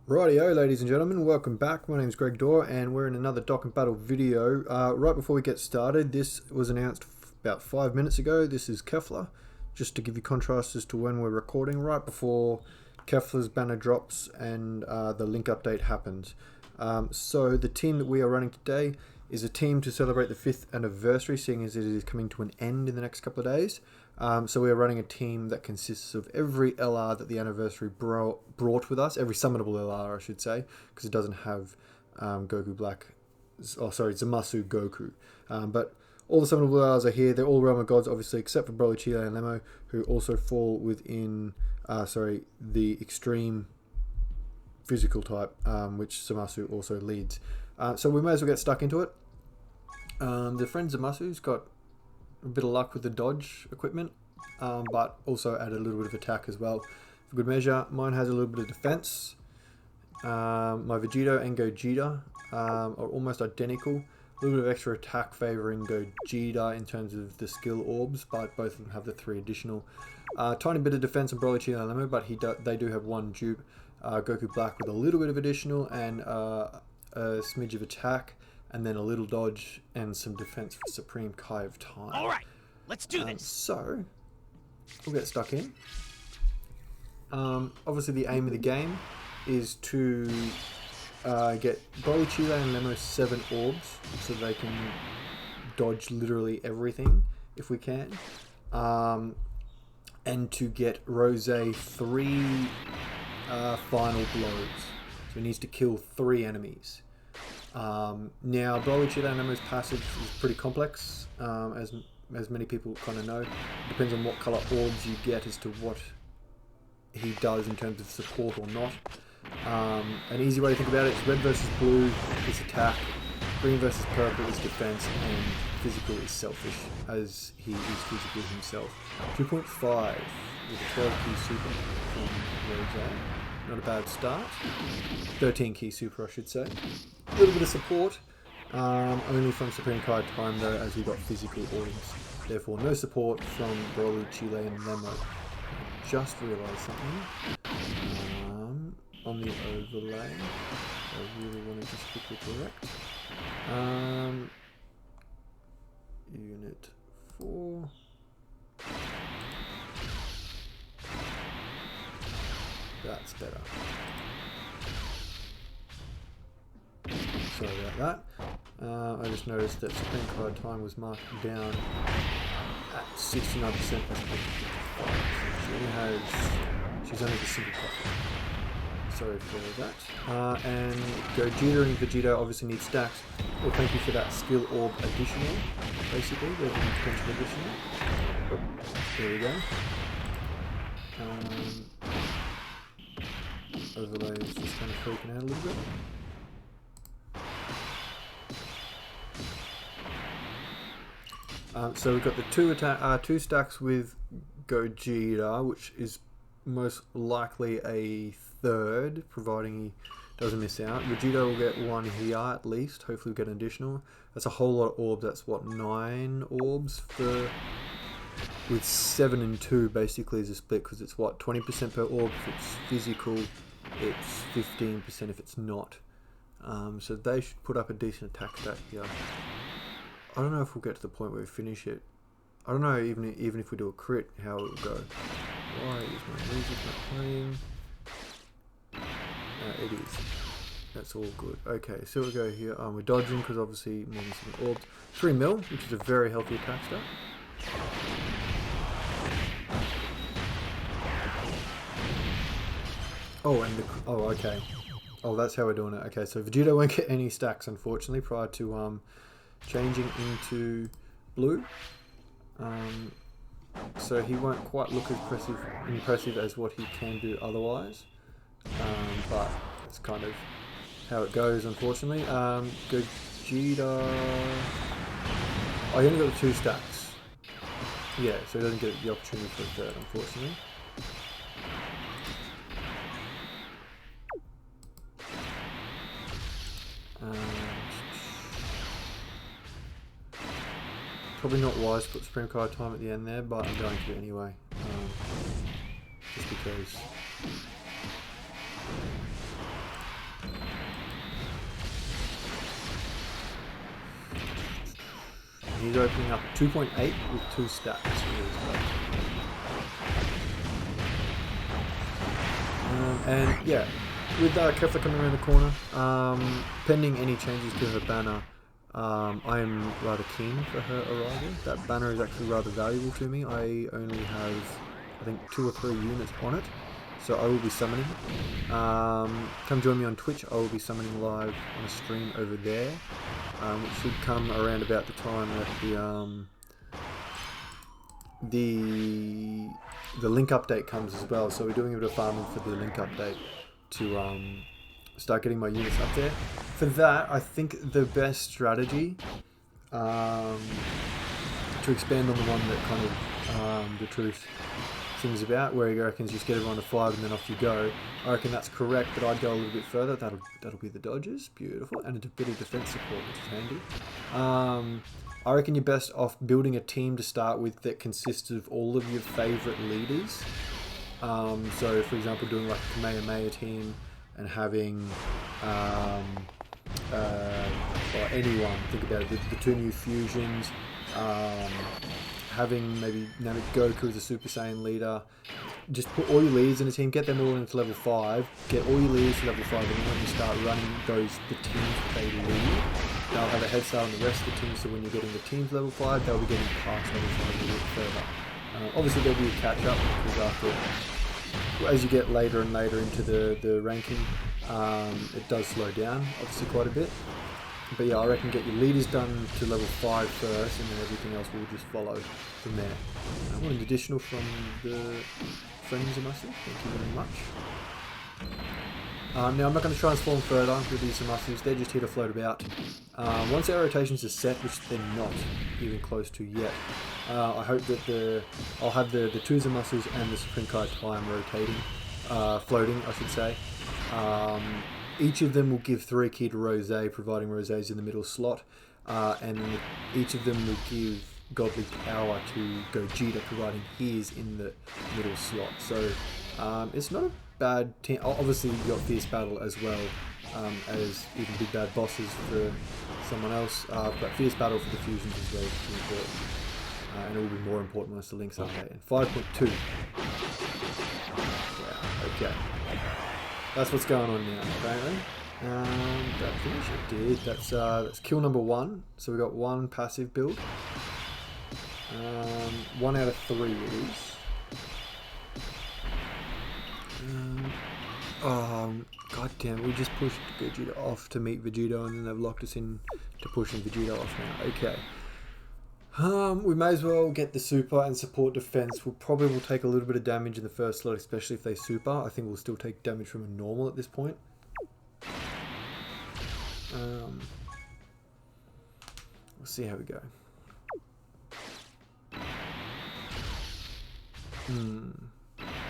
Rightio, ladies and gentlemen, welcome back. My name is Greg Dorr and we're in another Dokkan Battle video. Right before we get started, this was announced about 5 minutes ago. This is Kefla, just to give you contrast as to when we're recording, right before Kefla's banner drops and the link update happens. So the team that we are running today is a team to celebrate the 5th anniversary, seeing as it is coming to an end in the next couple of days. So we are running a team that consists of every LR that the anniversary brought with us, every summonable LR I should say, because it doesn't have Zamasu Goku. But all the summonable LRs are here. They're all Realm of Gods, obviously, except for Broly, Chile, and Lemo, who also fall within the extreme physical type, which Zamasu also leads. So we may as well get stuck into it. The friend Zamasu's got a bit of luck with the dodge equipment, but also added a little bit of attack as well for good measure. Mine has a little bit of defense. My Vegito and Gogeta are almost identical. A little bit of extra attack favoring Gogeta in terms of the skill orbs, but both of them have the 3 additional. Tiny bit of defense on Broly, Chile, and Lemo, but they do have 1 dupe. Goku Black with a little bit of additional and a smidge of attack, and then a little dodge and some defense for Supreme Kai of Time. All right, let's do this. So we'll get stuck in. Obviously, the aim of the game is to get Broly, Chile, and Lemo 7 orbs, so they can dodge literally everything if we can, and to get Rose 3 final blows. So he needs to kill 3 enemies. Now, Broly, Chile, and Lemo's passage is pretty complex, as many people kind of know. It depends on what colour orbs you get as to what he does in terms of support or not. An easy way to think about it is red versus blue is attack, green versus purple is defense, and physical is selfish, as he is physical himself. 2.5 with 12 key super from Rose. Not a bad start. 13 key super, I should say. A little bit of support, only from Supreme Kai Time though, as we got physical orbs. Therefore, no support from Broly, Chile, and Lemo. Just realised something. On the overlay, I really want to just quickly correct. Unit 4. That's better. Sorry about that. I just noticed that Supreme Card Time was marked down at 69%. She's only the single copy. Sorry for that. And Gogeta and Vegito obviously need stacks. Well, thank you for that skill orb additional. Basically, there's a potential additional. Oh, there we go. Overlay is just kind of freaking out a little bit. So we've got the 2 stacks with Gogeta, which is most likely a 3rd, providing he doesn't miss out. Vegito will get 1 here at least. Hopefully we'll get an additional. That's a whole lot of orbs. That's what, 9 orbs for, with 7 and 2 basically is a split, because it's what, 20% per orb if it's physical, it's 15% if it's not. So they should put up a decent attack stat here. I don't know if we'll get to the point where we finish it. I don't know even if we do a crit how it will go. Why is my music not playing? It is. That's all good. Okay, so we'll go here. We're dodging because obviously more than 7 orbs. 3 mil, which is a very healthy attack stat. Oh, and okay. Oh, that's how we're doing it. Okay, so Vegito won't get any stacks, unfortunately, prior to changing into blue. So he won't quite look as impressive as what he can do otherwise. But it's kind of how it goes, unfortunately. Gogeta... Oh, he only got the 2 stacks. Yeah, so he doesn't get the opportunity for a 3rd, unfortunately. Probably not wise to put Supreme Card Time at the end there, but I'm going to anyway. Just because he's opening up at 2.8 with 2 stacks. And yeah, with Kefla coming around the corner, pending any changes to her banner, I am rather keen for her arrival. That banner is actually rather valuable to me. I only have, I think, 2 or 3 units on it, so I will be summoning. Come join me on Twitch. I will be summoning live on a stream over there, which should come around about the time that the link update comes as well. So we're doing a bit of farming for the link update to start getting my units up there. For that, I think the best strategy to expand on the one that kind of the truth things about, where he reckons just get everyone to 5 and then off you go. I reckon that's correct, but I'd go a little bit further. That'll be the dodges, beautiful, and a bit of defense support, which is handy. I reckon you're best off building a team to start with that consists of all of your favourite leaders. So, for example, doing like a Kamehameha team and having or anyone, think about it, the 2 new fusions, having maybe Namek Goku as a Super Saiyan leader. Just put all your leaders in a team, get them all into level 5, get all your leaders to level 5, and then when you start running the teams that they lead, they'll have a head start on the rest of the team, so when you're getting the teams level 5, they'll be getting past level 5 a little bit further. Obviously there'll be a catch up, because as you get later and later into the ranking, it does slow down, obviously, quite a bit. But yeah, I reckon get your leaders done to level 5 first, and then everything else will just follow from there. I want an additional from the friends Zamasu, thank you very much. Now I'm not going to transform further with these Zamasus, they're just here to float about. Once our rotations are set, which they're not even close to yet, I hope that I'll have the 2 Zamasus and the Supreme Kai time rotating, floating I should say. Each of them will give 3 key to Rose, providing Rose's in the middle slot, and each of them will give Godly Power to Gogeta, providing he is in the middle slot. So it's not a bad team. Obviously you've got Fierce Battle as well, as even Big Bad Bosses for someone else, but Fierce Battle for the fusions is very important, and it will be more important once the links update. And 5.2. Yeah, okay. That's what's going on now, apparently. That finish it did. That's kill number 1. So we got 1 passive build. 1 out of 3 it is. God damn, we just pushed Vegeta off to meet Vegito, and then they've locked us in to pushing Vegito off now. Okay. We may as well get the super and support defense. Will take a little bit of damage in the first slot, especially if they super. I think we'll still take damage from a normal at this point. We'll see how we go.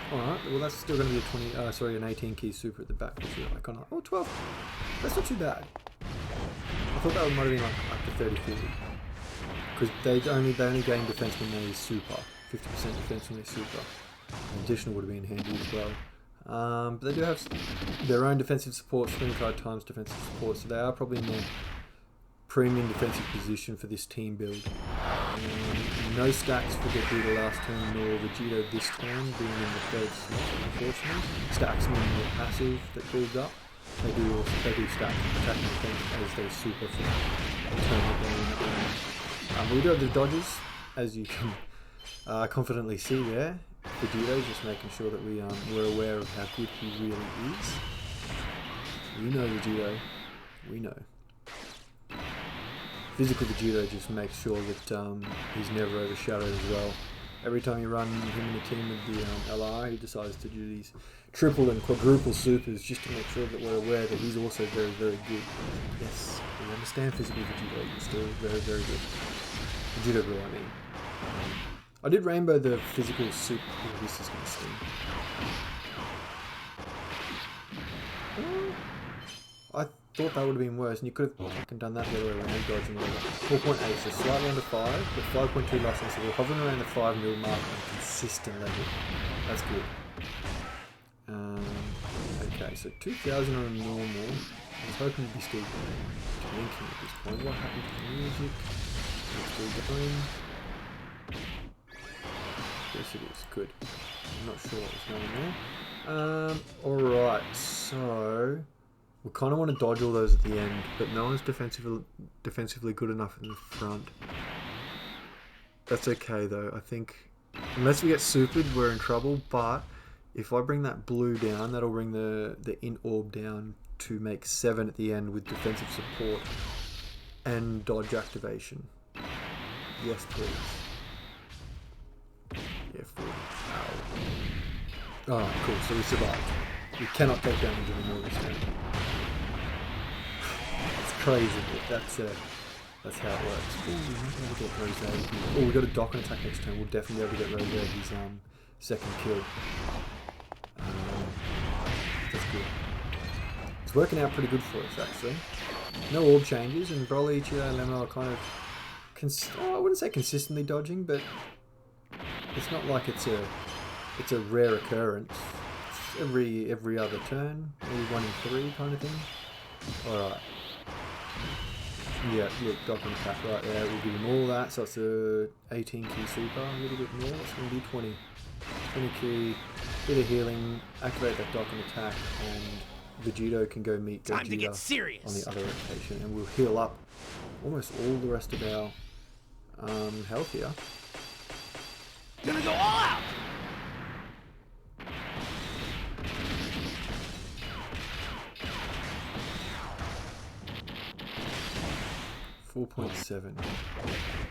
Alright, well that's still going to be a an 18 key super at the back, which is iconic. Oh, 12. That's not too bad. I thought that might have been like up to 30, 40. Because they only gain defense when they super. 50% defense when they super. An additional would have been handy as well. But they do have their own defensive support, Spin Card times defensive support, so they are probably in a premium defensive position for this team build. No stacks for Vegeta last turn, nor Vegito this turn, being in the 3rd slot, unfortunately. Stacks meaning the passive that builds up. They do stack attack and defense as they super for the turn that they're in. We do have the dodges, as you can confidently see there. Vegito just making sure that we're aware of how good he really is. We know Vegito. We know. Physical Vegito just makes sure that he's never overshadowed as well. Every time you run him in a team with the LR, he decides to do these triple and quadruple supers just to make sure that we're aware that he's also very, very good. Yes, we understand physical Vegito, he's still very, very good. Vegito Blue, I mean. I did rainbow the physical super. Oh, this is going to sting. I thought that would have been worse, and you could have fucking done that the other way around, dodging over. 4.8, so slightly under 5, but 5.2 last time, so we're hovering around the 5 mil mark on a consistent level. That's good. Okay, so 2,000 on a normal. I was hoping to be still tanking at this point. What happened to the music? Still going. Yes, it is. Good. I'm not sure what was going on there. Alright, so we kind of want to dodge all those at the end, but no one's defensively good enough in the front. That's okay though. I think unless we get supered, we're in trouble. But if I bring that blue down, that'll bring the int orb down to make 7 at the end with defensive support and dodge activation. Yes, please. Yeah, 40. Ow. Alright, cool. So we survived. We cannot take damage anymore this time. It's crazy, but that's how it works. Ooh, we might be able to get Rose. Oh, we got a Dokkan attack next turn. We'll definitely be able to get Rose his second kill. That's good. It's working out pretty good for us, actually. No orb changes, and Broly, Ichiro, and Lemon are kind of, I wouldn't say consistently dodging, but it's not like it's a rare occurrence. It's every other turn, maybe 1 in 3 kind of thing. All right. Yeah, look, Dokkan attack right there. We'll give him all that, so it's a 18 key super, a little bit more. It's going to be 20 key, bit of healing, activate that Dokkan attack, and Vegito can go meet Vegeta on the other rotation, and we'll heal up almost all the rest of our health here. Gonna go all out. 4.7.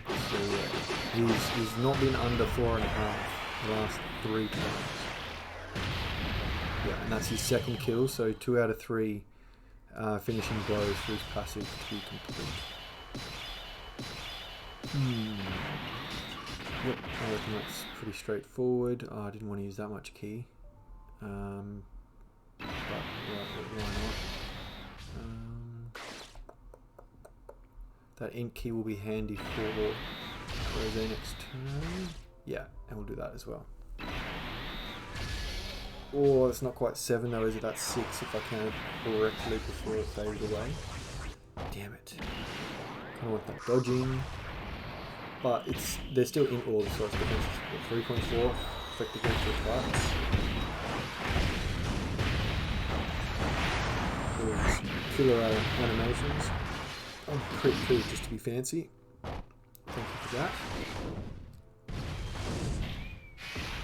So yeah, he's not been under 4.5 the last 3 times. Yeah, and that's his second kill, so 2 out of 3 finishing blows for his passive to be complete. Yep, I reckon that's pretty straightforward. Oh, I didn't want to use that much key. But why not? That int key will be handy for Rose next turn. Yeah, and we'll do that as well. Oh, it's not quite 7 though, is it? That's 6 if I count it correctly before it fades away. Damn it. Kind of want that dodging. But they're still int orbs, so it's defensive 3.4, effective against the targets. Killer animations. Oh, pretty cool just to be fancy. Thank you for that.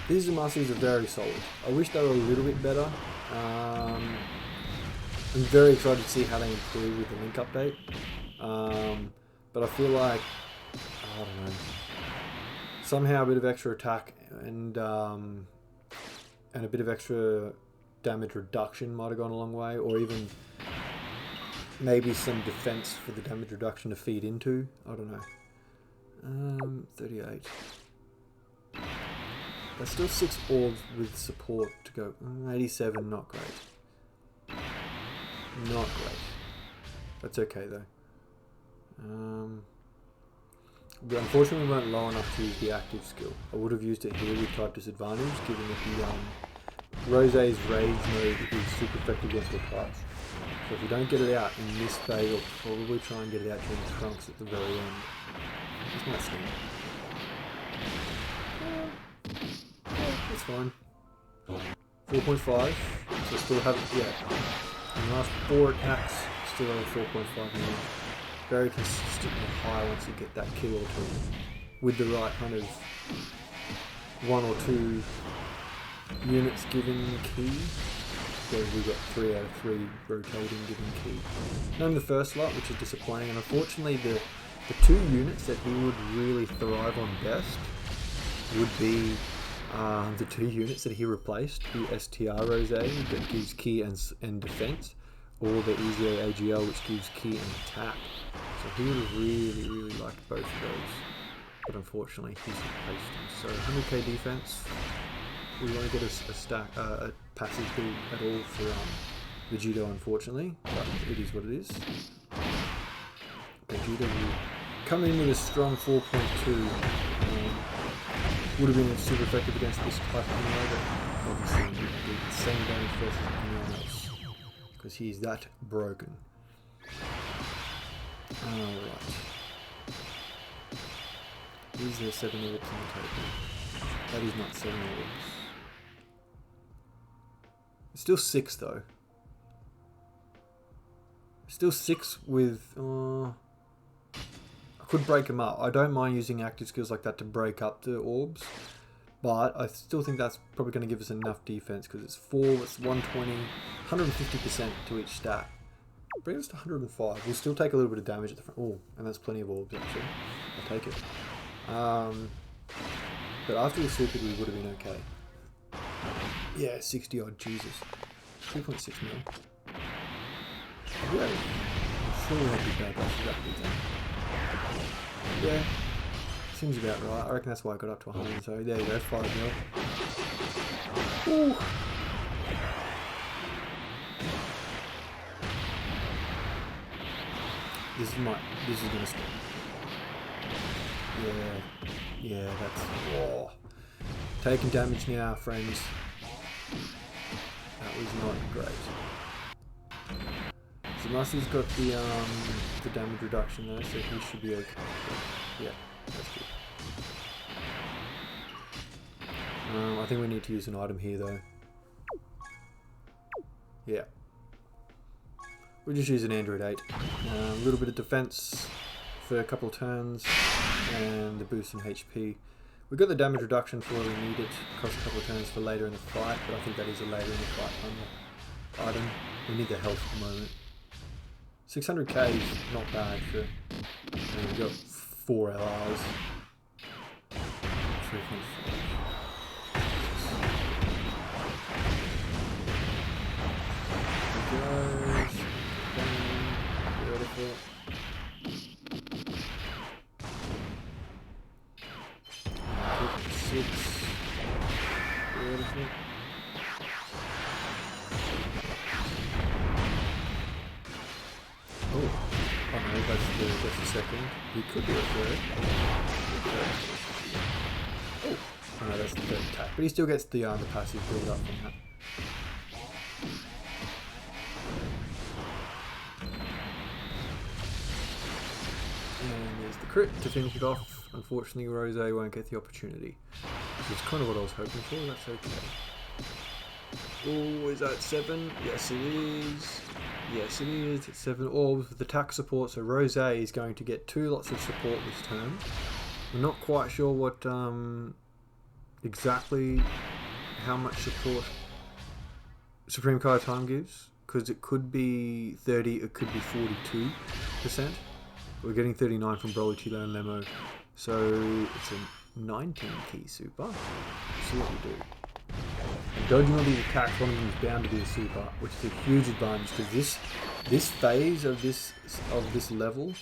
These Zamasus are very solid. I wish they were a little bit better. I'm very excited to see how they improve with the link update. But I feel like, I don't know, somehow a bit of extra attack and a bit of extra damage reduction might have gone a long way, or even maybe some defense for the damage reduction to feed into. I don't know. 38. There's still 6 orbs with support to go. 87, not great. Not great. That's okay though. But unfortunately we weren't low enough to use the active skill. I would have used it here with type disadvantage, given that the Rose's rage mode is super effective against the types. So if you don't get it out in this phase, you'll probably try and get it out during Trunks at the very end. It's not sting. That's fine. 4.5. So still have it, yeah. In the last 4 attacks, still only 4.5 million. Very consistently high once you get that kill or 2. With the right kind of 1 or 2 units giving key. So we've got 3 out of 3 rotating giving key. None in the first lot, which is disappointing, and unfortunately the 2 units that he would really thrive on best would be the 2 units that he replaced, the STR Rose that gives key and defense, or the EZA AGL which gives key and attack. So he would have really liked both of those, but unfortunately he's replaced them. So 100k defense. We won't get a passive build at all for Vegito, unfortunately, but it is what it is. Vegito will come in with a strong 4.2. Would have been super effective against this type of anyway, but obviously he would do the same damage versus anyone else, because he's that broken. Alright. Is there 7 orbs on the table? That is not 7 orbs. It's still 6 though. Still 6 with... I could break them up. I don't mind using active skills like that to break up the orbs. But I still think that's probably going to give us enough defense because it's 4, it's 120, 150% to each stat. Bring us to 105. We'll still take a little bit of damage at the front. Oh, and that's plenty of orbs actually. I'll take it. But after we supered, we would have been okay. Yeah, 60 odd, Jesus. 2.6 mil. Yeah, I'm sure we had to be bad after that beat. Yeah, seems about right. I reckon that's why I got up to 100. So there you go, 5 mil. Ooh. This is gonna stop. Yeah, that's... Oh. Taking damage now, friends. That was not great. Zamasu's got the damage reduction though, so he should be okay. Yeah, that's good. I think we need to use an item here though. Yeah. We'll just use an Android 8. A little bit of defense for a couple of turns, and the boost in HP. We got the damage reduction for where we need it across a couple of turns for later in the fight, but I think that is a later in the fight item. We need the health at the moment. 600k is not bad for... And we've got 4 LRs. 3.5. Beautiful. Beautiful. Oh, no, that's the second. We could do a third. Oh, no, that's the third attack. But he still gets the passive build up from that. And there's the crit to finish it off. Unfortunately, Rose won't get the opportunity. Which is kind of what I was hoping for. That's okay. Oh, is that 7? Yes, it is. Yes, it is. It's 7 orbs with attack support. So Rose is going to get 2 lots of support this turn. We're not quite sure what exactly how much support Supreme Kai Time gives, because it could be 30, it could be 42%. We're getting 39 from Broly, Chilo, and Lemo. So it's a 19 key super. Let's see what we do. And dodging all these attacks, one of them is bound to be a super, which is a huge advantage because this phase of this level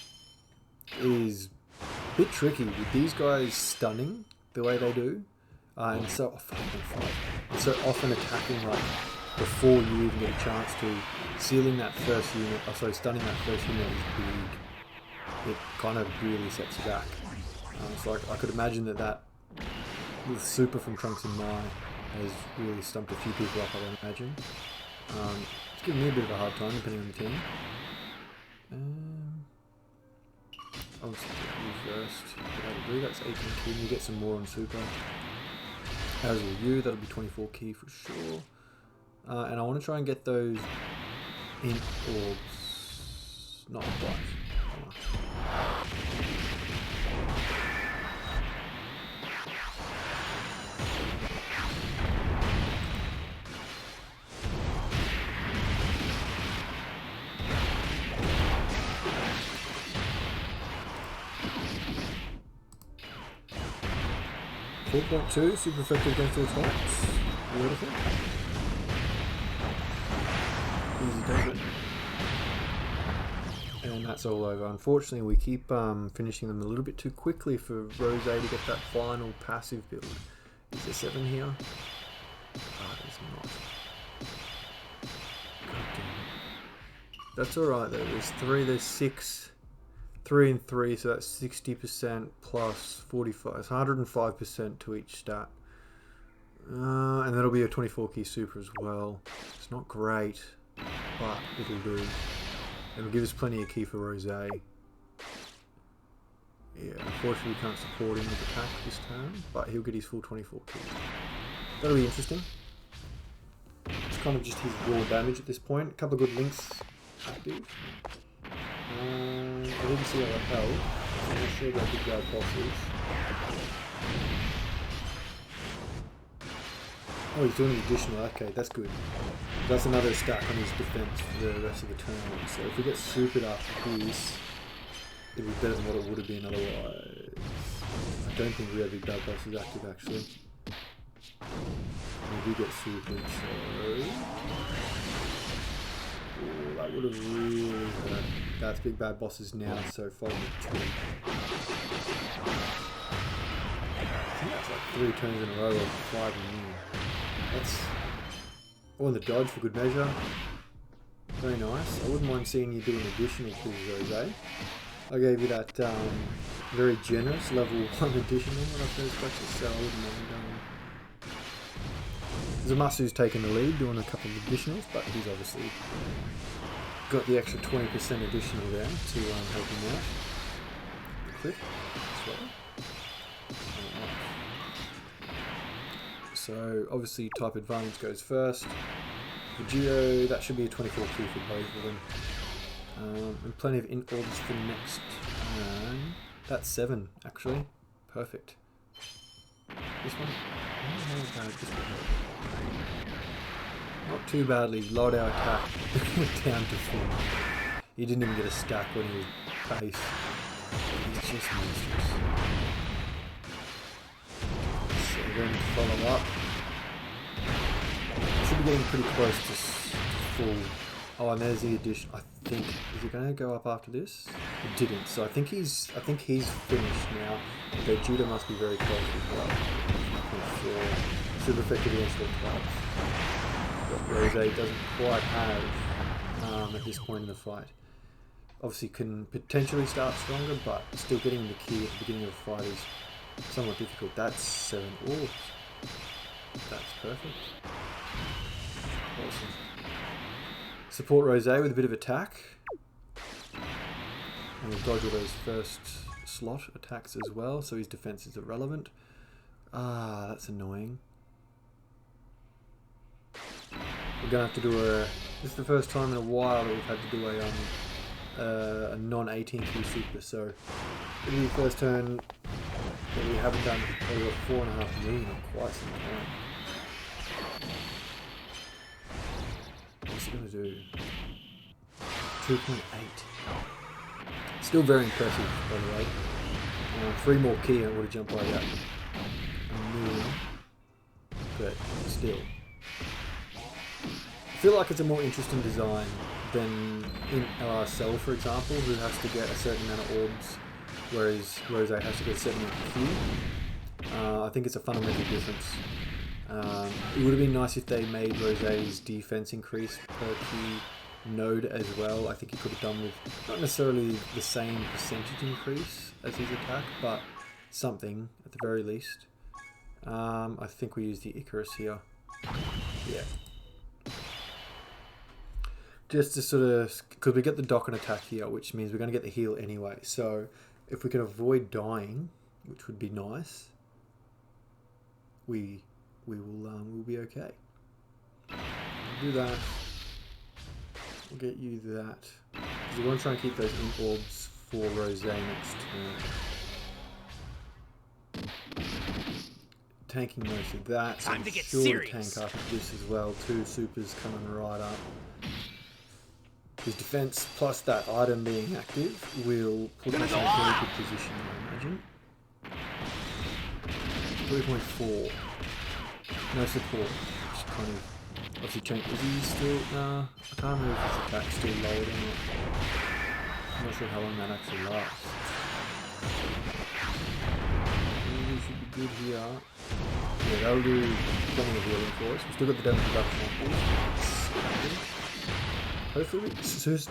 is a bit tricky with these guys stunning the way they do, and so often attacking like before you even get a chance to. Sealing that first unit, stunning that first unit is big. It kind of really sets you back. So I could imagine that with super from Trunks and Mai has really stumped a few people up, I don't imagine. It's giving me a bit of a hard time depending on the team. I'll just get you first. That'll do, that's 18 key, and you get some more on super. As will you, that'll be 24 key for sure. And I want to try and get those in orbs. Not quite. 4.2, super effective against all types. Beautiful. Easy does it. And that's all over. Unfortunately, we keep finishing them a little bit too quickly for Rose to get that final passive build. Is there 7 here? Ah, there's not. God damn it. That's alright though. There's 3, there's 6. 3 and 3, so that's 60% plus 45. It's 105% to each stat. And that'll be a 24 key super as well. It's not great, but it'll do. It'll give us plenty of key for Rose. Yeah, unfortunately we can't support him with attack this turn, but he'll get his full 24 kills. That'll be interesting. It's kind of just his raw damage at this point. A couple of good links active. I didn't see how it held. I'm not sure about big bad bosses. Oh, he's doing an additional. Okay, that's good. That's another stack on his defense for the rest of the turn. So if we get supered after this, it'll be better than what it would have been otherwise. I don't think we have big bad bosses active actually. We do get supered, so... Ooh, that would have really hurt. That's big bad bosses now, so following 2. I think that's like 3 turns in a row of 5 and new. That's all in the dodge for good measure. Very nice. I wouldn't mind seeing you do an additional to Rose. I gave you that very generous level 1 additional when I first got you, so I wouldn't mind. Zamasu's taken the lead, doing a couple of additionals, but he's obviously got the extra 20% additional there to help him out. The clip as well. So obviously type advantage goes first. Vegito, that should be a 24 kill for both of them. And plenty of int orders for next turn. That's 7 actually. Perfect. This one? Not too badly. Lowered our attack down to 4. He didn't even get a stack when he was base. He's just monstrous. So we're going to follow up. Should be getting pretty close to full. Oh, and there's the addition. I think is it going to go up after this? It didn't. So I think he's finished now. Vegeta must be very close as well. Super effective against the clubs. But Rose doesn't quite have at this point in the fight. Obviously can potentially start stronger, but still getting the key at the beginning of the fight is somewhat difficult. That's 7 orbs. That's perfect. Awesome. Support Rose with a bit of attack. And we'll dodge all those first slot attacks as well, so his defense is irrelevant. Ah, that's annoying. We're going to have to do a... This is the first time in a while that we've had to do a non-18 Q super, so it'll be the first turn that we haven't done over 4.5 million in quite some time. What's it going to do? 2.8. Still very impressive, by the way. 3 more key and it would have jumped by that. But still. I feel like it's a more interesting design than in LRSL, for example, who has to get a certain amount of orbs, whereas Rose has to get a certain amount of Q. I think it's a fundamental difference. It would have been nice if they made Rose's defense increase per Q node as well. I think he could have done with not necessarily the same percentage increase as his attack, but something at the very least. I think we use the Icarus here. Yeah. Just to sort of, because we get the Dokkan attack here, which means we're going to get the heal anyway. So if we can avoid dying, which would be nice, we'll be okay. We'll do that. We'll get you that. Because we want to try and keep those ink orbs for Rose next turn. Tanking most of that. So I'm sure to tank after this as well. 2 supers coming right up. His defense plus that item being active will put us in a very good position, I imagine. 3.4. No support. Just kind of obviously change. Is he still? Nah, I can't remember if his attack's still lowered or not. I'm not sure how long that actually lasts. We should be good here. Yeah, that'll do plenty of healing for us. We've still got the damage reduction. Hopefully,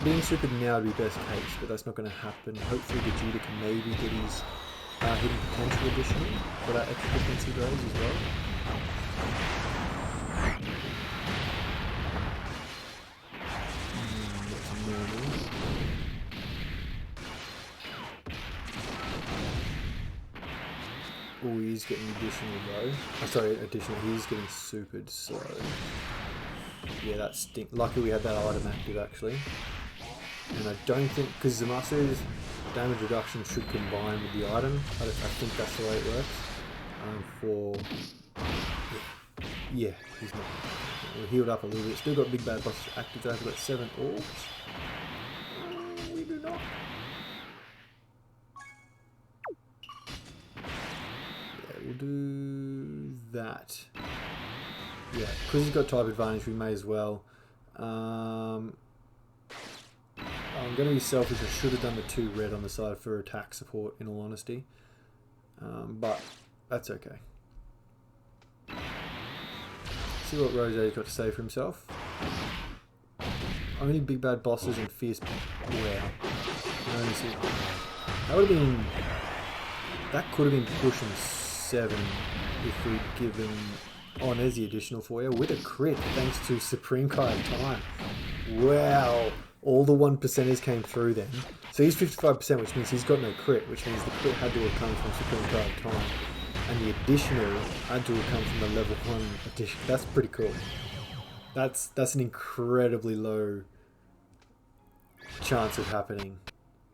being supered now would be best case, but that's not going to happen. Hopefully Vegeta can maybe get his hidden potential additional for that extra defensive raise as well. That's normal. Oh, he's getting additional though. Oh, sorry, additional. He's getting supered, so yeah, that stink. Lucky we had that item active actually. And I don't think, because Zamasu's damage reduction should combine with the item. I think that's the way it works. Yeah, he's not. We're healed up a little bit. Still got big bad bosses active. I've got 7 orbs. We do not. Yeah, we'll do that. Yeah, because he's got type advantage, we may as well. I'm going to be selfish. I should have done the 2 red on the side for attack support, in all honesty. But that's okay. See what Rose's got to say for himself. Only big bad bosses and fierce. Wow. That would have been. That could have been pushing 7 if we'd given. Oh, and there's the additional for you with a crit thanks to Supreme Kai time. Wow. All the 1%ers came through then. So he's 55%, which means he's got no crit, which means the crit had to have come from Supreme Kai time. And the additional had to have come from the level 1 addition. That's pretty cool. That's an incredibly low chance of happening.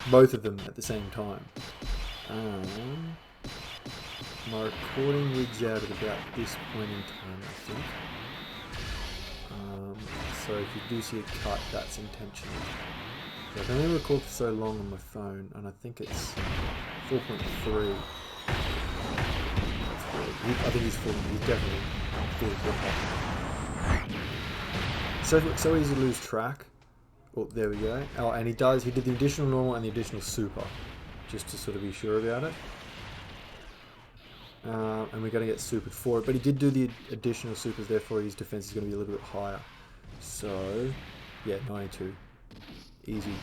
Both of them at the same time. My recording rigs out at about this point in time, I think. So if you do see a cut, that's intentional. So I can only record for so long on my phone, and I think it's 4.3. I think he's full. He's definitely full. So easy to lose track. Oh, there we go. Oh, and he did the additional normal and the additional super, just to sort of be sure about it. And we're going to get supered for it, but he did do the additional supers, therefore his defense is going to be a little bit higher. So, yeah, 92. Easy.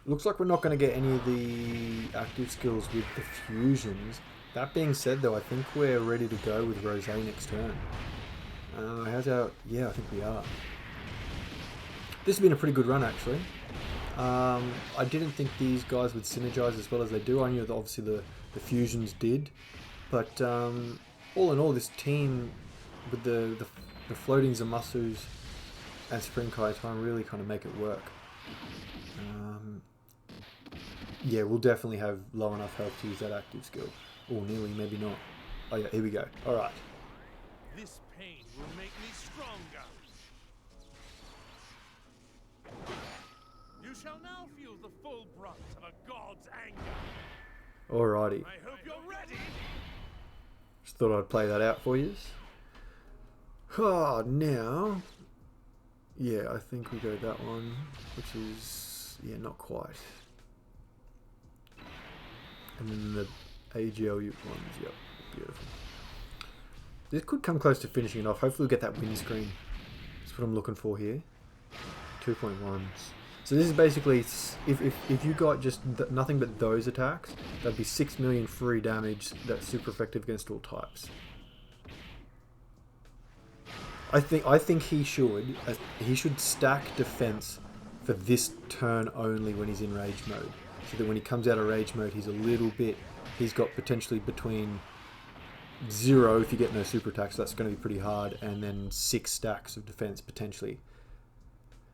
Looks like we're not going to get any of the active skills with the fusions. That being said, though, I think we're ready to go with Rose next turn. How's our... Yeah, I think we are. This has been a pretty good run, actually. I didn't think these guys would synergize as well as they do. I knew that obviously the fusions did. But all in all, this team with the floating Zamasus and Supreme Kai time really kind of make it work. Yeah, we'll definitely have low enough health to use that active skill. Or nearly, maybe not. Oh yeah, here we go. Alright. This pain will make me stronger. You shall now feel the full brunt of a god's anger. Alrighty. I hope you're ready. Just thought I'd play that out for you. Oh, now... Yeah, I think we go that one, which is... Yeah, not quite. And then the AGL ones, yep, beautiful. This could come close to finishing it off. Hopefully we'll get that win screen. That's what I'm looking for here. 2.1s. So this is basically, if you got just nothing but those attacks, that'd be 6 million free damage that's super effective against all types. I think he should stack defense for this turn only when he's in rage mode. So that when he comes out of rage mode, he's got potentially between 0 if you get no super attacks, that's going to be pretty hard, and then 6 stacks of defense potentially.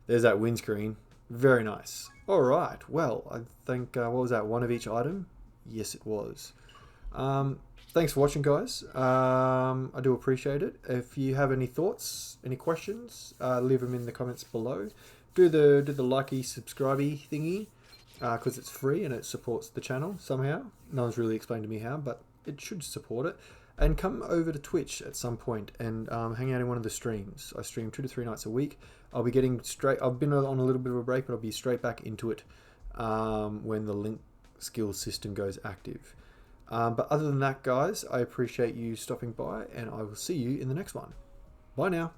There's that win screen. Very nice. Alright, well, I think, what was that, one of each item? Yes, it was. Thanks for watching, guys. I do appreciate it. If you have any thoughts, any questions, leave them in the comments below. Do the likey, subscribey thingy, because it's free and it supports the channel somehow. No one's really explained to me how, but it should support it. And come over to Twitch at some point and hang out in one of the streams. I stream 2 to 3 nights a week. I'll be getting straight... I've been on a little bit of a break, but I'll be straight back into it when the link skill system goes active. But other than that, guys, I appreciate you stopping by, and I will see you in the next one. Bye now.